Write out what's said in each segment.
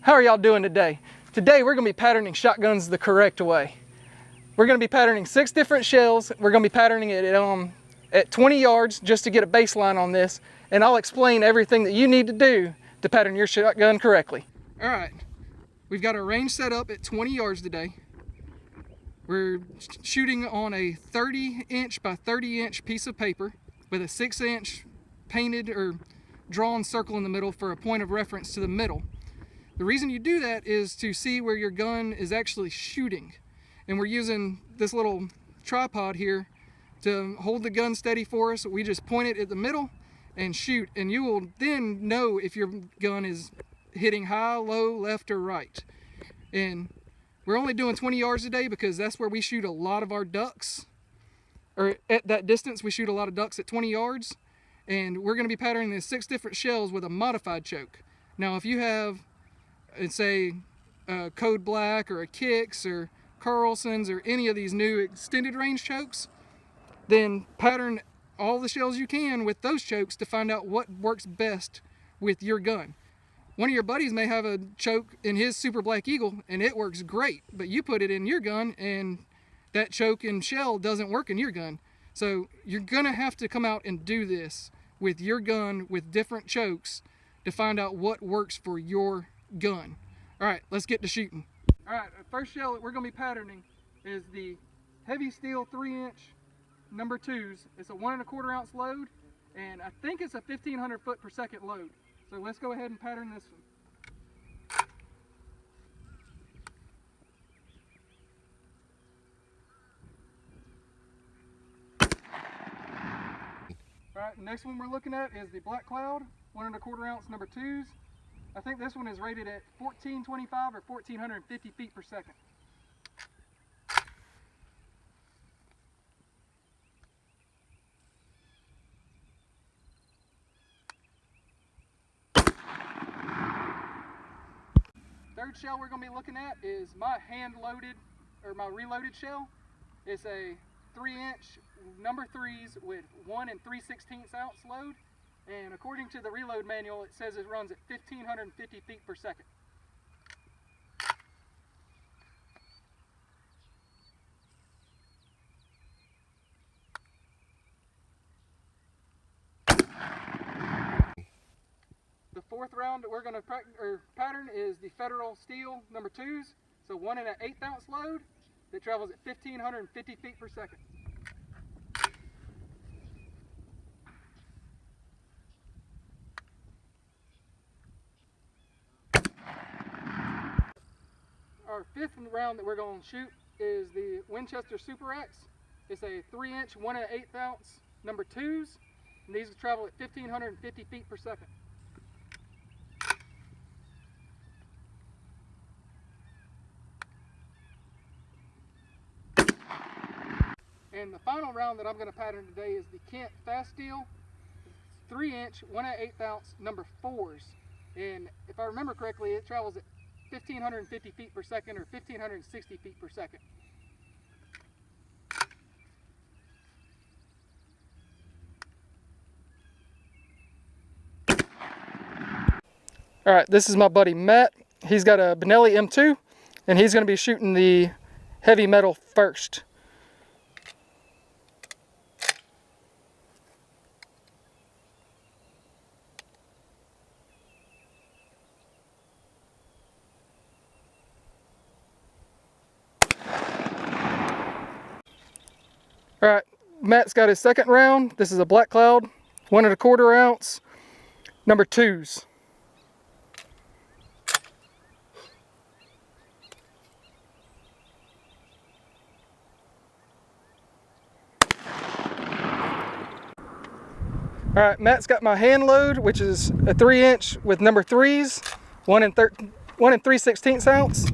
How are y'all doing today? Today we're going to be patterning shotguns the correct way. We're going to be patterning 6 different shells. We're going to be patterning it at 20 yards just to get a baseline on this, and I'll explain everything that you need to do to pattern your shotgun correctly. All right, we've got our range set up at 20 yards today. We're shooting on a 30-inch by 30-inch piece of paper with a 6-inch painted or drawn circle in the middle for a point of reference to the middle. The reason you do that is to see where your gun is actually shooting. And we're using this little tripod here to hold the gun steady for us. We just point it at the middle and shoot, and you will then know if your gun is hitting high, low, left, or right. And we're only doing 20 yards a day because that's where we shoot a lot of our ducks. Or at that distance, we shoot a lot of ducks at 20 yards. And we're going to be patterning the 6 different shells with a modified choke. Now, if you have, say, a Code Black or a Kicks or Carlson's or any of these new extended range chokes, then pattern all the shells you can with those chokes to find out what works best with your gun. One of your buddies may have a choke in his Super Black Eagle and it works great, but you put it in your gun and that choke and shell doesn't work in your gun. So you're gonna have to come out and do this with your gun with different chokes to find out what works for your gun. All right, let's get to shooting. All right, the first shell that we're gonna be patterning is the Heavy Steel 3-inch number 2s. It's a 1 1/4 ounce load, and I think it's a 1,500 foot per second load. So let's go ahead and pattern this one. All right, the next one we're looking at is the Black Cloud 1 1/4 ounce number 2s. I think this one is rated at 1,425 or 1,450 feet per second. Third shell we're going to be looking at is my hand-loaded, or my reloaded shell. It's a 3-inch number 3s with 1 3/16 ounce load. And according to the reload manual, it says it runs at 1,550 feet per second. The fourth round that we're going to pattern is the Federal Steel number 2s. So 1 1/8 ounce load that travels at 1,550 feet per second. Our fifth round that we're going to shoot is the Winchester superX. It's a 3-inch 1 1/8 ounce number 2s, and these will travel at 1,550 feet per second. And the final round that I'm going to pattern today is the Kent Fasteel 3-inch 1 1/8 ounce number 4s, and if I remember correctly, it travels at 1,550 feet per second or 1,560 feet per second. All right, this is my buddy Matt. He's got a Benelli M2, and he's going to be shooting the heavy metal first. All right, Matt's got his second round. This is a Black Cloud 1 1/4 ounce number 2s. All right, Matt's got my hand load, which is a 3-inch with number 3s, 1 3/16 ounce.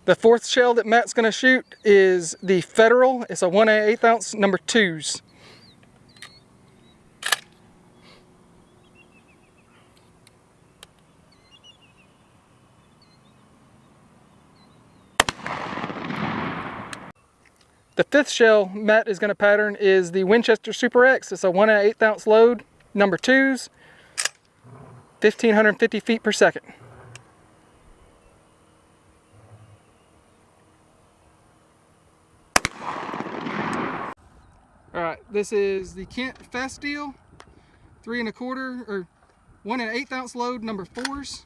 The fourth shell that Matt's going to shoot is the Federal. It's a 1 1/8 ounce number 2s. The fifth shell Matt is going to pattern is the Winchester superX. It's a 1 1/8 ounce load, number 2s, 1,550 feet per second. Alright, this is the Kent Fasteel 3 1/4 or 1 1/8 ounce load, number 4s.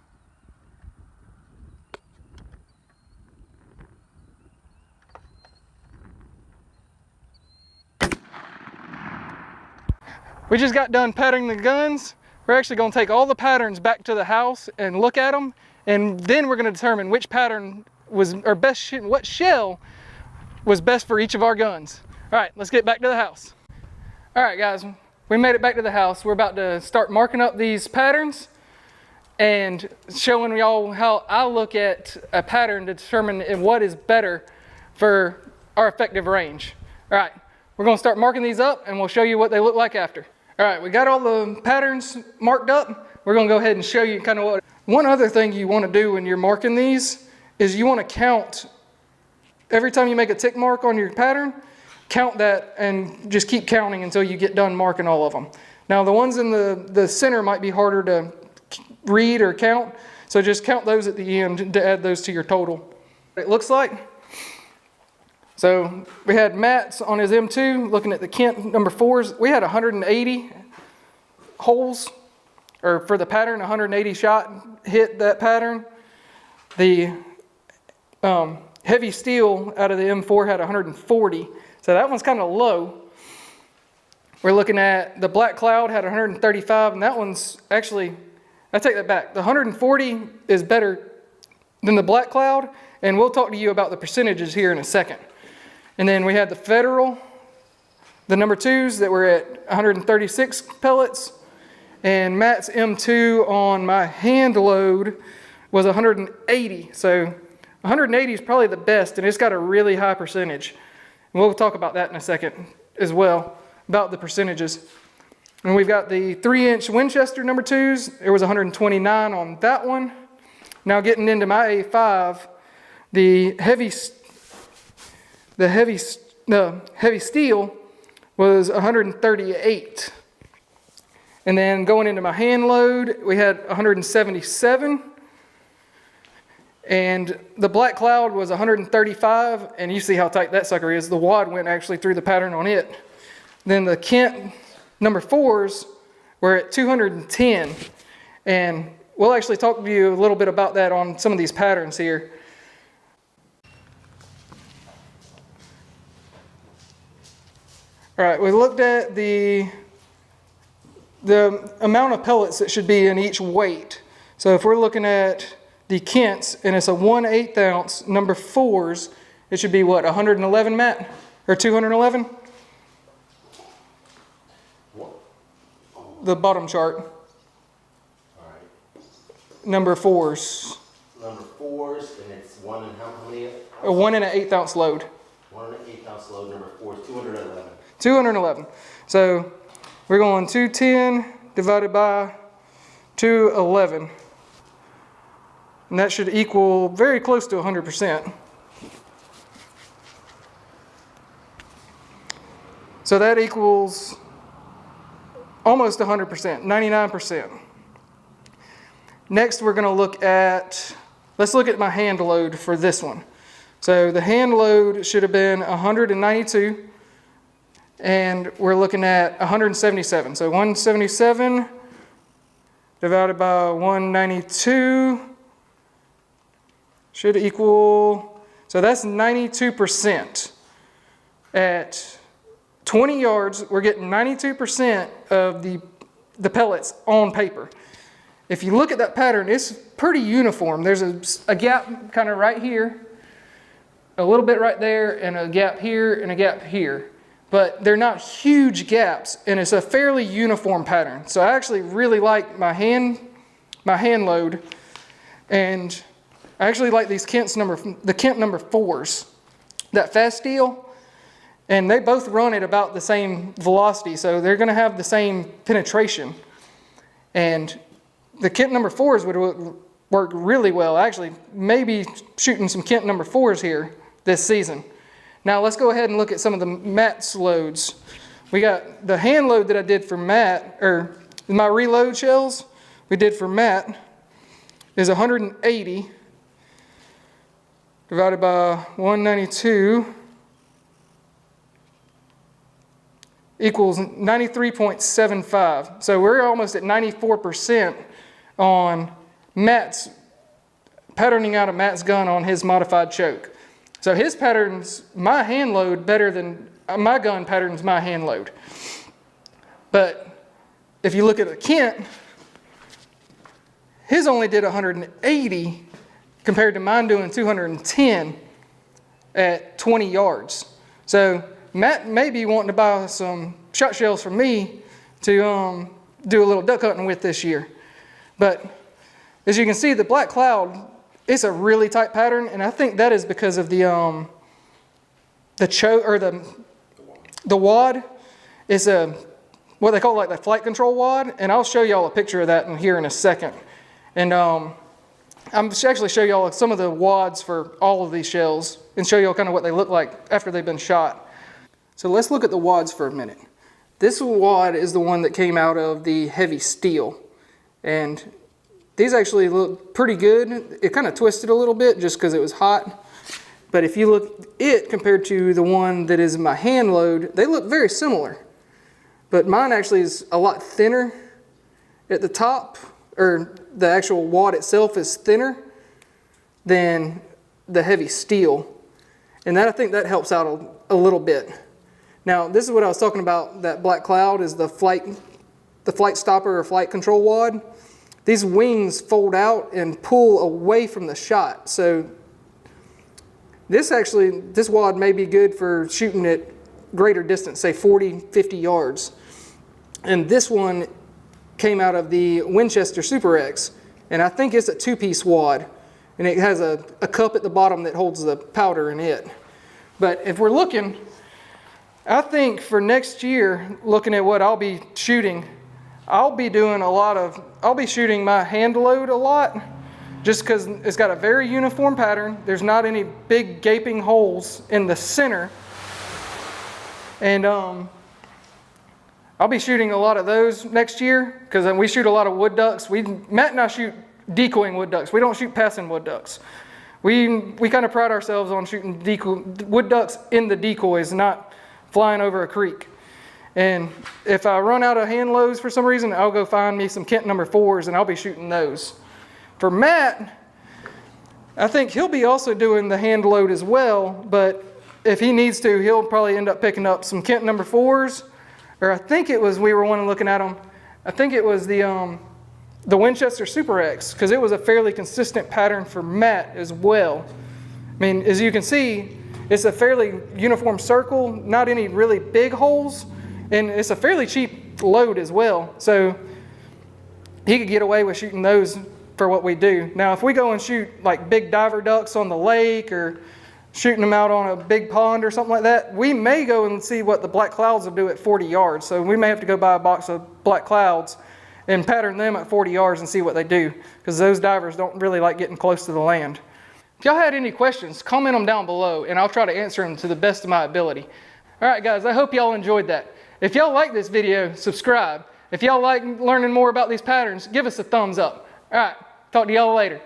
We just got done patterning the guns. We're actually going to take all the patterns back to the house and look at them, and then we're going to determine which pattern was, or best, what shell was best for each of our guns. All right, let's get back to the house. All right, guys, we made it back to the house. We're about to start marking up these patterns and showing y'all how I look at a pattern to determine what is better for our effective range. All right, we're going to start marking these up, and we'll show you what they look like after. All right, we got all the patterns marked up. We're going to go ahead and show you kind of what. One other thing you want to do when you're marking these is you want to count. Every time you make a tick mark on your pattern, count that and just keep counting until you get done marking all of them. Now the ones in the center might be harder to read or count, so just count those at the end to add those to your total. It looks like. So we had Matt's on his M2 looking at the Kent number 4s. We had 180 holes, or for the pattern, 180 shot hit that pattern. The heavy steel out of the M4 had 140, so that one's kind of low. We're looking at the Black Cloud had 135, and that one's actually, I take that back. The 140 is better than the Black Cloud, and we'll talk to you about the percentages here in a second. And then we had the Federal, the number 2s that were at 136 pellets, and Matt's M2 on my hand load was 180. So 180 is probably the best, and it's got a really high percentage. And we'll talk about that in a second as well, about the percentages. And we've got the 3-inch Winchester number 2s. There was 129 on that one. Now getting into my A5, the heavy steel was 138. And then going into my hand load, we had 177. And the Black Cloud was 135, and you see how tight that sucker is. The wad went actually through the pattern on it. Then the Kent number 4s were at 210. And we'll actually talk to you a little bit about that on some of these patterns here. All right, we looked at the amount of pellets that should be in each weight. So if we're looking at the Kents, and it's a 1 1/8 ounce number 4s, it should be what, 111, Matt? Or 211? What? The bottom chart. All right. Number 4s. Number 4s, and it's 1 and how many? A 1 1/8 ounce load. 1 1/8 ounce load, number 4 is 211. 211. So we're going 210 divided by 211. And that should equal very close to 100%. So that equals almost 100%, 99%. Next we're going to look at, let's look at my hand load for this one. So the hand load should have been 192. And we're looking at 177. So 177 divided by 192 should equal, so that's 92%. At 20 yards, we're getting 92% of the pellets on paper. If you look at that pattern, it's pretty uniform. There's a gap kind of right here, a little bit right there, and a gap here, and a gap here. But they're not huge gaps, and it's a fairly uniform pattern. So I actually really like my hand load, and I actually like these the Kent number 4s, that Fasteel, and they both run at about the same velocity, so they're going to have the same penetration. And the Kent number 4s would work really well. Actually, maybe shooting some Kent number 4s here this season. Now let's go ahead and look at some of the Matt's loads. We got the hand load that I did for Matt, or my reload shells we did for Matt is 180 divided by 192 equals 93.75. So we're almost at 94% on Matt's patterning out of Matt's gun on his modified choke. So his patterns my hand load better than my gun patterns my hand load. But if you look at a Kent, his only did 180 compared to mine doing 210 at 20 yards. So Matt may be wanting to buy some shot shells from me to do a little duck hunting with this year. But as you can see, the Black Cloud, it's a really tight pattern, and I think that is because of the choke, or the wad is what they call like the flight control wad, and I'll show y'all a picture of that in here in a second. And I'm actually show y'all some of the wads for all of these shells and show y'all kind of what they look like after they've been shot. So let's look at the wads for a minute. This wad is the one that came out of the heavy steel, and these actually look pretty good. It kind of twisted a little bit just because it was hot. But if you look it compared to the one that is my hand load, they look very similar. But mine actually is a lot thinner at the top, or the actual wad itself is thinner than the heavy steel. And that, I think that helps out a little bit. Now, this is what I was talking about, that Black Cloud is the flight stopper or flight control wad. These wings fold out and pull away from the shot. So this wad may be good for shooting at greater distance, say 40, 50 yards. And this one came out of the Winchester superX, and I think it's a 2-piece wad, and it has a cup at the bottom that holds the powder in it. But if we're looking, I think for next year, looking at what I'll be shooting, I'll be shooting my hand load a lot, just because it's got a very uniform pattern. There's not any big gaping holes in the center. And I'll be shooting a lot of those next year, because we shoot a lot of wood ducks. Matt and I shoot decoying wood ducks. We don't shoot passing wood ducks. We kind of pride ourselves on shooting wood ducks in the decoys, not flying over a creek. And if I run out of hand loads for some reason, I'll go find me some Kent number 4s and I'll be shooting those. For Matt, I think he'll be also doing the hand load as well, but if he needs to, he'll probably end up picking up some Kent number 4s, or I think it was, we were looking at them, I think it was the Winchester superX, because it was a fairly consistent pattern for Matt as well. I mean, as you can see, it's a fairly uniform circle, not any really big holes, and it's a fairly cheap load as well. So he could get away with shooting those for what we do. Now, if we go and shoot like big diver ducks on the lake, or shooting them out on a big pond or something like that, we may go and see what the Black Clouds will do at 40 yards. So we may have to go buy a box of Black Clouds and pattern them at 40 yards and see what they do, because those divers don't really like getting close to the land. If y'all had any questions, comment them down below and I'll try to answer them to the best of my ability. All right, guys, I hope y'all enjoyed that. If y'all like this video, subscribe. If y'all like learning more about these patterns, give us a thumbs up. All right, talk to y'all later.